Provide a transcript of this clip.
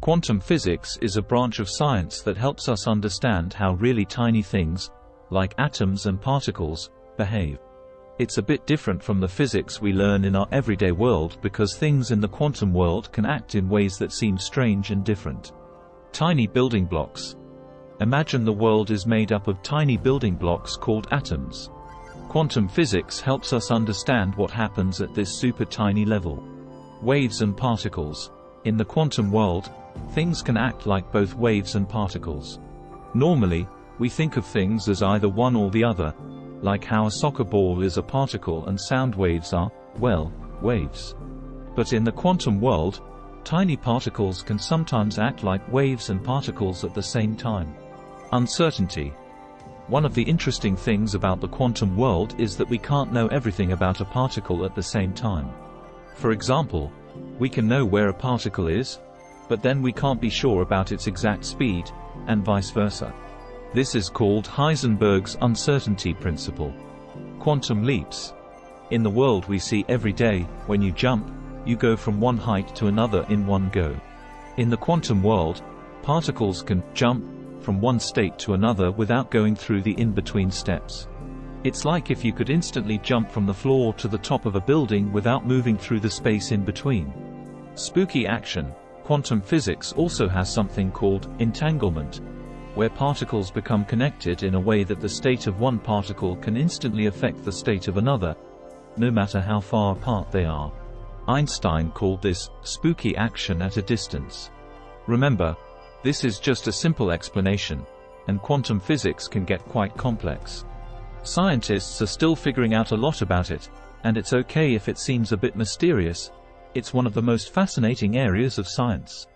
Quantum physics is a branch of science that helps us understand how really tiny things, like atoms and particles, behave. It's a bit different from the physics we learn in our everyday world because things in the quantum world can act in ways that seem strange and different. Tiny building blocks. Imagine the world is made up of tiny building blocks called atoms. Quantum physics helps us understand what happens at this super tiny level. Waves and particles. In the quantum world, things can act like both waves and particles. Normally, we think of things as either one or the other, like how a soccer ball is a particle and sound waves are, well, waves. But in the quantum world, tiny particles can sometimes act like waves and particles at the same time. Uncertainty. One of the interesting things about the quantum world is that we can't know everything about a particle at the same time. For example, we can know where a particle is, but then we can't be sure about its exact speed, and vice versa. This is called Heisenberg's uncertainty principle. Quantum leaps. In the world we see every day, when you jump, you go from one height to another in one go. In the quantum world, particles can jump from one state to another without going through the in-between steps. It's like if you could instantly jump from the floor to the top of a building without moving through the space in between. Spooky action. Quantum physics also has something called entanglement, where particles become connected in a way that the state of one particle can instantly affect the state of another, no matter how far apart they are. Einstein called this spooky action at a distance. Remember, this is just a simple explanation, and quantum physics can get quite complex. Scientists are still figuring out a lot about it, and it's okay if it seems a bit mysterious. It's one of the most fascinating areas of science.